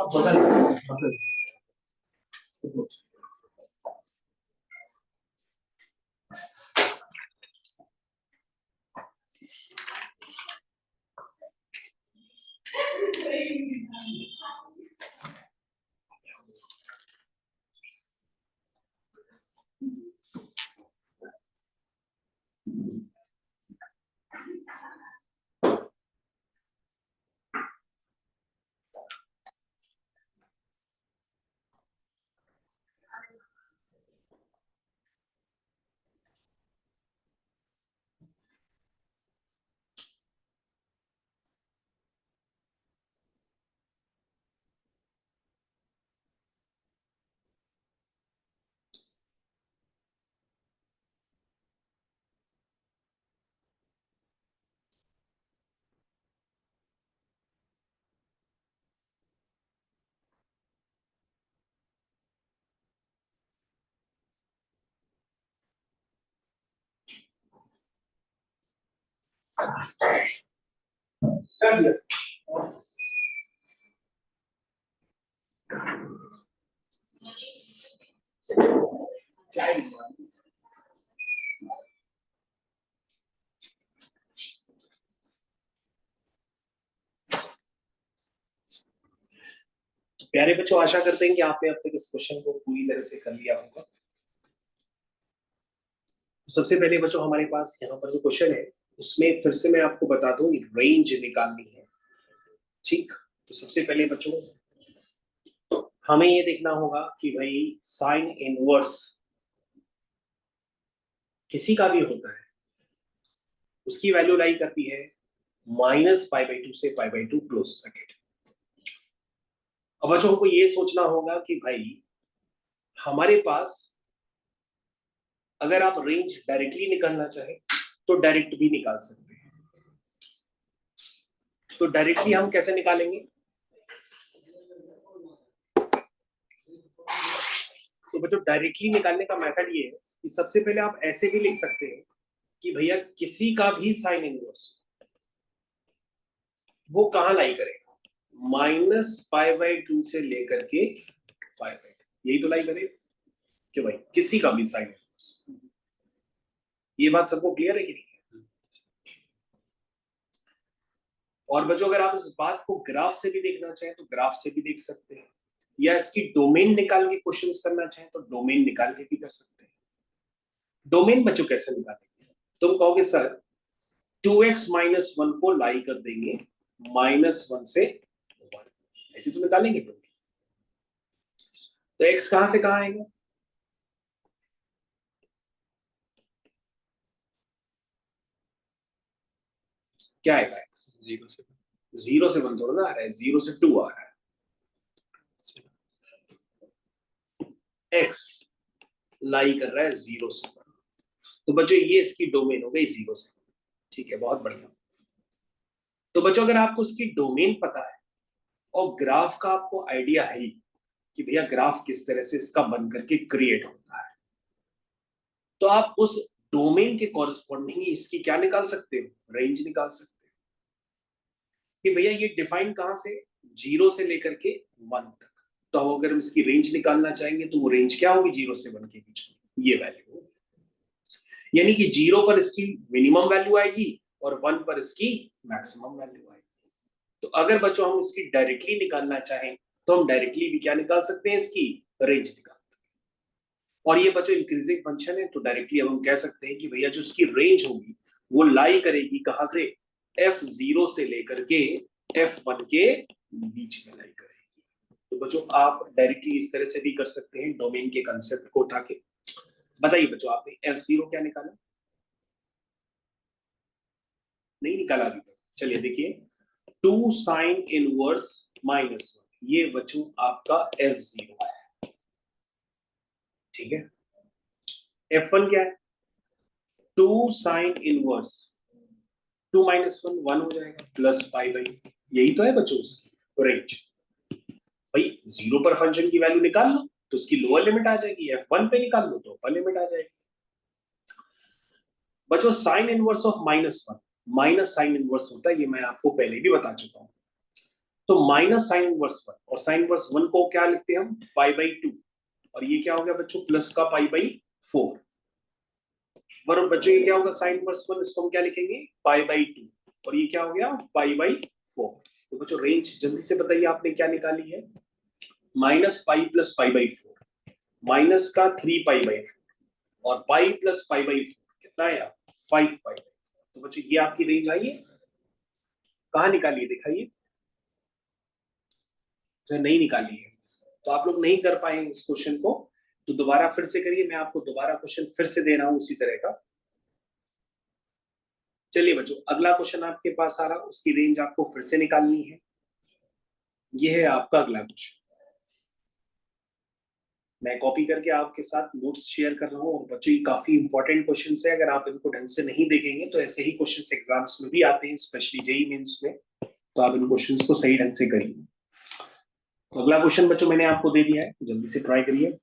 बदल कर दिया। प्यारे बच्चों, आशा करते हैं कि आपने अब तक इस क्वेश्चन को पूरी तरह से कर लिया होगा। सबसे पहले बच्चों हमारे पास यहाँ पर जो क्वेश्चन है उसमें फिर से मैं आपको बता दूं, रेंज निकालनी है। ठीक, तो सबसे पहले बच्चों हमें ये देखना होगा कि भाई साइन इनवर्स किसी का भी होता है, उसकी वैल्यू लाई करती है -π/2 से π/2 क्लोज ब्रैकेट। अब बच्चों को ये सोचना होगा कि भाई हमारे पास अगर आप रेंज डायरेक्टली निकालना चाहे तो डायरेक्ट भी निकाल सकते हैं। तो डायरेक्टली हम कैसे निकालेंगे? तो बच्चों डायरेक्टली निकालने का मेथड ये है कि सबसे पहले आप ऐसे भी लिख सकते हैं कि भैया किसी का भी साइन इनवर्स वो कहां लाई करेगा, -π/2 से लेकर के π/2, यही तो लाई करेगा कि भाई किसी का भी साइन इनवर्स। ये बात सबको क्लियर है कि नहीं? और बच्चों अगर आप इस बात को ग्राफ से भी देखना चाहें तो ग्राफ से भी देख सकते हैं, या इसकी डोमेन निकाल के क्वेश्चंस करना चाहें तो डोमेन निकाल के भी कर सकते हैं। डोमेन बच्चों कैसे निकालेंगे? तुम कहोगे सर 2x - 1 को लाई कर देंगे -1 से 1, ऐसे तो निकालेंगे डोमेन। तो x कहां से कहां आएगा? क्या आएगा x? 0 से 1 थोड़ा ना आ रहा है, 0 से 2 आ रहा है। x लाई कर रहा है 0 से 1, तो बच्चों ये इसकी डोमेन हो गई 0 से 1। ठीक है, बहुत बढ़िया। तो बच्चों अगर आपको इसकी डोमेन पता है और ग्राफ का आपको आइडिया है ही कि भैया ग्राफ किस तरह से इसका बन करके क्रिएट होता है, तो आप उस डोमेन के कॉरस्पॉन्डिंग इसकी क्या निकाल सकते हो? रेंज निकाल सकते हो कि भैया ये डिफाइन कहां से, 0 से लेकर के 1 तक। तो अब अगर हम इसकी रेंज निकालना चाहेंगे तो वो रेंज क्या होगी? 0 से 1 के बीच में ये वैल्यू होगी, यानी कि 0 पर इसकी मिनिमम वैल्यू आएगी और 1 पर इसकी मैक्सिमम वैल्यू आएगी। तो अगर बच्चों हम इसकी डायरेक्टली निकालना चाहें तो हम डायरेक्टली भी क्या निकाल सकते हैं? इसकी रेंज निकाल। और ये बच्चों इंक्रीजिंग फंक्शन है, तो डायरेक्टली हम कह सकते हैं कि भैया जो इसकी रेंज होगी वो लाई करेगी कहां से? f0 से लेकर के f1 के बीच में लाई करेगी। तो बच्चों आप डायरेक्टली इस तरह से भी कर सकते हैं डोमेन के कंसेप्ट को उठा के। बताइए बच्चों आपने f0 क्या निकाला? नहीं निकाला अभी तक? चलिए देखिए 2 sin इनवर्स -1, ये बच्चों आपका f0 है। ठीक है, f1 क्या है? 2 sin इनवर्स 2 - 1 1 हो जाएगा प्लस π/, यही तो है बच्चों उसकी रेंज। भाई 0 पर फंक्शन की वैल्यू निकाल लो तो उसकी लोअर लिमिट आ जाएगी, f1 पे निकाल लो तो अपर लिमिट आ जाएगी। बच्चों sine inverse of -1 minus sine inverse होता है, ये मैं आपको पहले भी बता चुका हूं। तो माइनस साइन इनवर्स 1 और साइन इनवर्स 1 को क्या लिखते हैं हम? π/2, और ये क्या हो गया बच्चों? प्लस का π/4। और बच्चों ये क्या होगा? साइन इनवर्स 1, इसको हम क्या लिखेंगे? π/2, और ये क्या हो गया? π/4। तो बच्चों रेंज जल्दी से बताइए आपने क्या निकाली है? -π प्लस π/4, माइनस का 3π/4 और पाई प्लस π/4 कितना आया? 5π/4। तो बच्चों ये आपकी रेंज आई है। कहां निकाली है दिखाइए? जो नहीं निकाली है तो आप लोग नहीं कर पाए इस क्वेश्चन को, तो दोबारा फिर से करिए। मैं आपको दोबारा क्वेश्चन फिर से दे रहा हूं उसी तरह का। चलिए बच्चों अगला क्वेश्चन आपके पास आ रहा, उसकी रेंज आपको फिर से निकालनी है। ये है आपका अगला क्वेश्चन, मैं कॉपी करके आपके साथ नोट्स शेयर कर रहा हूँ। और बच्चों ये काफी इंपॉर्टेंट क्वेश्चन है, अगर आप इनको ढंग से नहीं देखेंगे तो ऐसे ही क्वेश्चन एग्जाम्स में भी आते हैं, स्पेशली जेईई मेंस में, तो आप इन क्वेश्चन को सही ढंग से करिए। तो अगला क्वेश्चन बच्चों मैंने आपको दे दिया है, जल्दी से ट्राई करिए।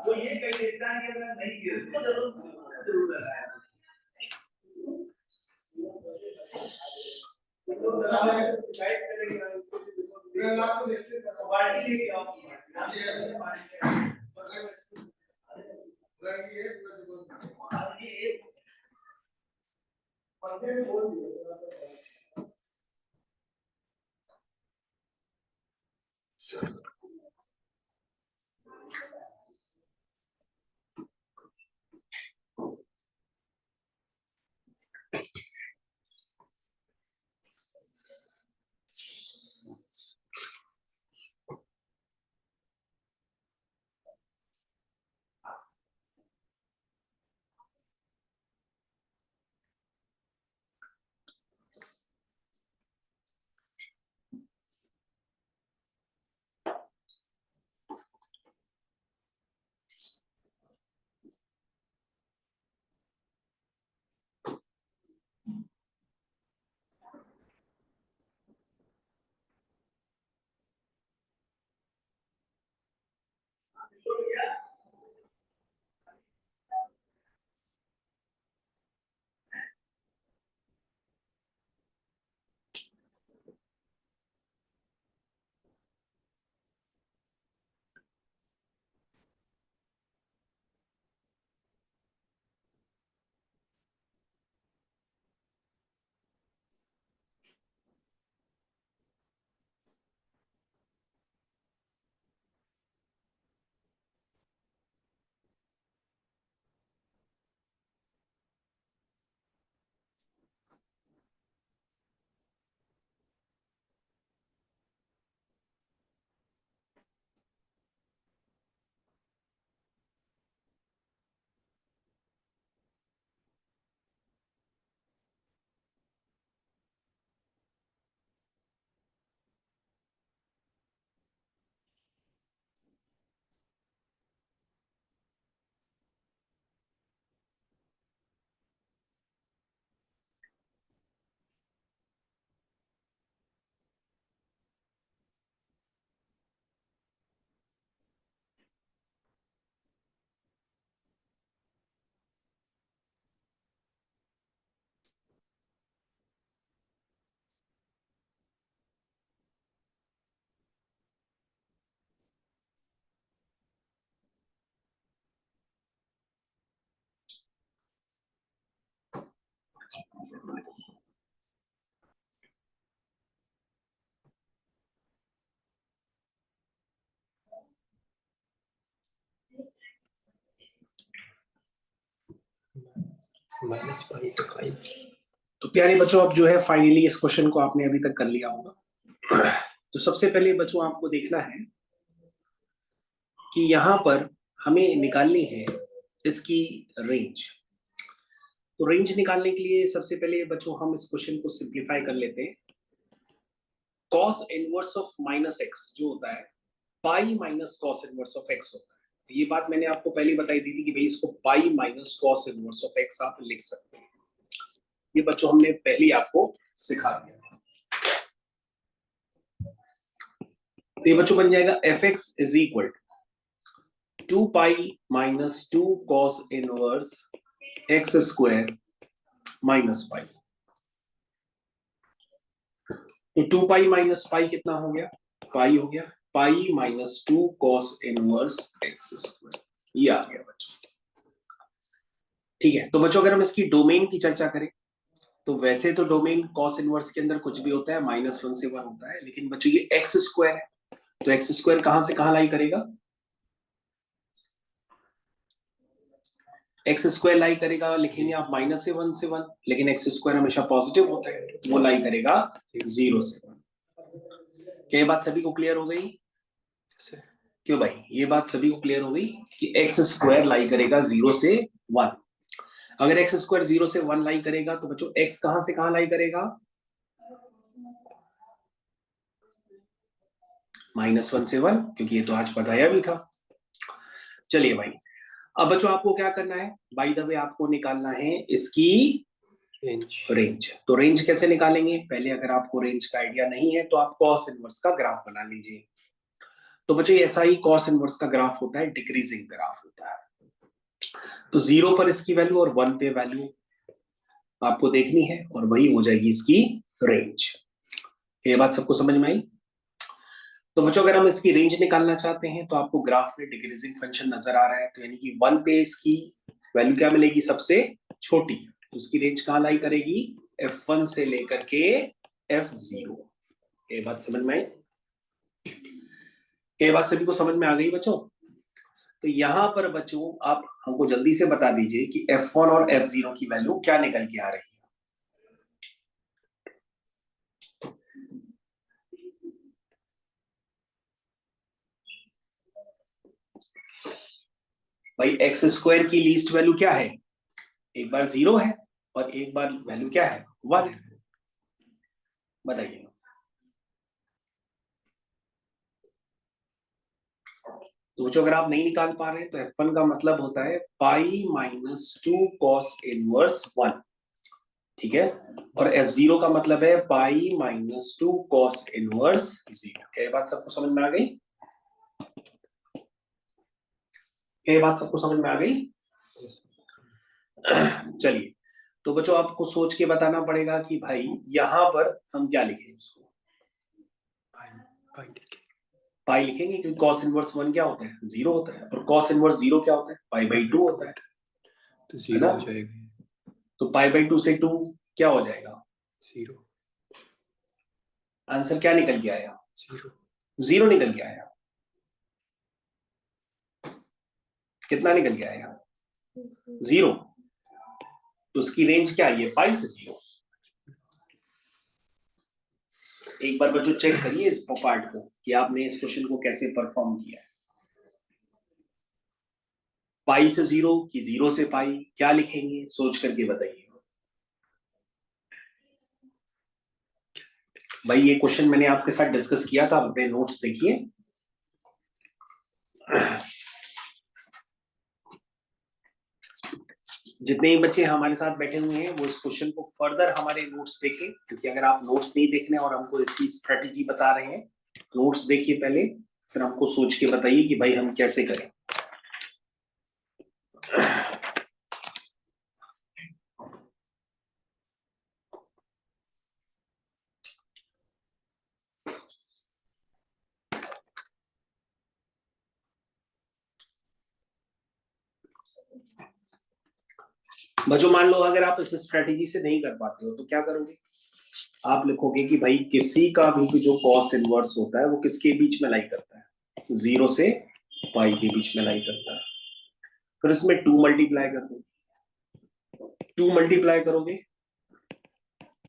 वो ये कह देता है कि मैं नहीं किया इसको जरूर लगाया -5 तो प्यारे बच्चों, अब जो है फाइनली इस क्वेश्चन को आपने अभी तक कर लिया होगा। तो सबसे पहले बच्चों आपको देखना है कि यहां पर हमें निकालनी है इसकी रेंज। तो रेंज निकालने के लिए सबसे पहले बच्चों हम इस क्वेश्चन को सिंप्लीफाई कर लेते हैं। Cos inverse of minus x जो होता है pi minus cos inverse of x होता है। ये बात मैंने आपको पहले बताई दी थी कि भाई इसको pi minus cos inverse of x आप लिख सकते हैं। ये बच्चों हमने पहले आपको सिखा दिया। तो ये बच्चों बन जाएगा F x is equal 2 pi minus 2 cos inverse x square minus pi. तो 2 पाई माइनस पाई कितना हो गया? पाई हो गया। Pi minus 2 cos inverse x square, ये आ गया बच्चों। ठीक है, तो बच्चों अगर हम इसकी डोमेन की चर्चा करें तो वैसे तो डोमेन कॉस इनवर्स के अंदर कुछ भी होता है -1 से 1 होता है, लेकिन बच्चों ये एक्स स्क्वायर है, तो एक्स स्क्वायर कहां से कहां लाई करेगा? एक्स स्क्वायर लाई करेगा, लिखेंगे आप -1 से 1, लेकिन एक्स स्क्वायर हमेशा पॉजिटिव होता है, वो लाई करेगा 0 से 1। क्या ये बात सभी को क्लियर हो गई? क्यों भाई, ये बात सभी को क्लियर हो गई कि एक्स स्क्वायर लाई करेगा 0 से 1। अगर एक्स स्क्वायर 0 से 1 लाई करेगा तो बच्चों एक्स कहां से कहां लाई करेगा? -1 से 1, क्योंकि ये तो आज बताया भी था। चलिए भाई, अब बच्चों आपको क्या करना है? बाय द वे आपको निकालना है इसकी रेंज। तो रेंज कैसे निकालेंगे? पहले अगर आपको रेंज का आइडिया नहीं है तो आप कॉस इनवर्स का ग्राफ बना लीजिए। तो बच्चों ऐसा ही कॉस इनवर्स का ग्राफ होता है, डिक्रीजिंग ग्राफ होता है। तो 0 पर इसकी वैल्यू और 1 पे वैल्यू आपको देखनी है और वही हो जाएगी इसकी रेंज। ये बात सबको समझ में आई? तो बच्चों अगर हम इसकी रेंज निकालना चाहते हैं तो आपको ग्राफ में डिक्रीजिंग फंक्शन नजर आ रहा है, तो यानी कि 1 पे इसकी वैल्यू क्या मिलेगी? सबसे छोटी। तो उसकी रेंज कहां लाई करेगी? F1 से लेकर के F0। ये बात समझ में आई? ये बात सभी को समझ में आ गई बच्चों? तो यहां पर बच्चों आप हमको जल्दी से बता दीजिए कि F1 और F0 की वैल्यू क्या निकल के आ रही है? भाई एक्स स्क्वायर की लीस्ट वैल्यू क्या है? एक बार 0 है और एक बार वैल्यू क्या है? 1 है। बताइए। तो बच्चों अगर आप नहीं निकाल पा रहे हैं तो F1 का मतलब होता है पाई -2 कॉस इनवर्स 1, ठीक है, और F0 का मतलब है पाई -2 कॉस इनवर्स 0। क्या ये बात सबको समझ में आ गई? क्या ये बात सबको समझ में आ गई? चलिए, तो बच्चों आपको सोच के बताना पड़ेगा कि भाई यहां पर हम क्या लिखें उसको? पाई लिखेंगे, क्योंकि cos इनवर्स 1 क्या होता है? 0 होता है, और cos इनवर्स 0 क्या होता है? पाई/2 होता है, तो 0 हो जाएगा। तो पाई/2 से 2 क्या हो जाएगा? 0। आंसर क्या निकल के आया? 0। 0 निकल के आया। कितना निकल के आया? 0। तो उसकी रेंज क्या है? पाई से 0। एक बार बच्चों चेक करिए इस पार्ट को कि आपने इस क्वेश्चन को कैसे परफॉर्म किया है। पाई से 0 कि 0 से पाई, क्या लिखेंगे? सोच करके बताइए भाई। ये क्वेश्चन मैंने आपके साथ डिस्कस किया था, अपने नोट्स देखिए। जितने ही बच्चे हमारे साथ बैठे हुए हैं वो इस क्वेश्चन को फर्दर हमारे नोट्स देखें, क्योंकि अगर आप नोट्स नहीं देख रहे और हमको इसकी स्ट्रेटेजी बता रहे हैं, नोट्स देखिए पहले, फिर हमको सोच के बताइए कि भाई हम कैसे करें। बच्चों मान लो अगर आप इस स्ट्रेटेजी से नहीं कर पाते हो तो क्या करोगे? आप लिखोगे कि भाई किसी का भी जो कॉस इनवर्स होता है वो किसके बीच में लाई करता है? 0 से पाई के बीच में लाई करता है। फिर इसमें 2 मल्टीप्लाई कर दो। 2 मल्टीप्लाई करोगे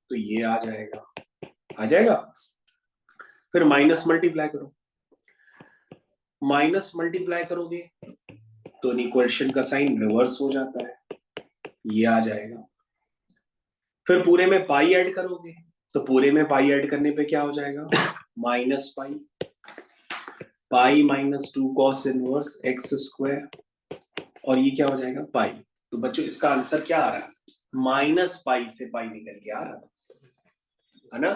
तो ये आ जाएगा, आ जाएगा। फिर माइनस मल्टीप्लाई करो, माइनस मल्टीप्लाई करोगे तो इक्वेशन का साइन रिवर्स हो जाता है, ये आ जाएगा। फिर पूरे में पाई ऐड करोगे, तो पूरे में पाई ऐड करने पे क्या हो जाएगा, minus pi, pi minus 2 cos inverse x square, और ये क्या हो जाएगा पाई। तो बच्चों इसका आंसर क्या आ रहा है, माइनस पाई से पाई निकल के आ रहा है ना।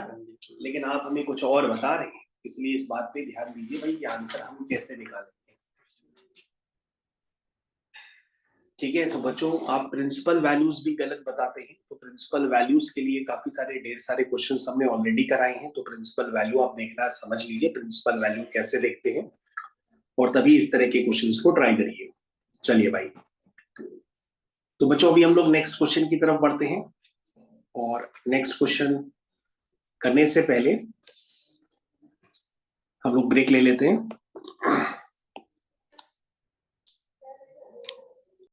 लेकिन आप हमें कुछ और बता रहे हैं, इसलिए इस बात पे ध्यान दीजिए भाई कि आंसर हम कैसे निकालेंगे। ठीक है, तो बच्चों आप प्रिंसिपल वैल्यूज भी गलत बताते हैं, तो प्रिंसिपल वैल्यूज के लिए काफी सारे ढेर सारे क्वेश्चंस हमने ऑलरेडी कराए हैं, तो प्रिंसिपल वैल्यू आप देखना समझ लीजिए, प्रिंसिपल वैल्यू कैसे देखते हैं, और तभी इस तरह के क्वेश्चंस को ट्राई करिए। चलिए भाई, तो बच्चों अभी हम लोग नेक्स्ट क्वेश्चन की तरफ बढ़ते हैं, और नेक्स्ट क्वेश्चन करने से पहले हम लोग ब्रेक ले लेते हैं।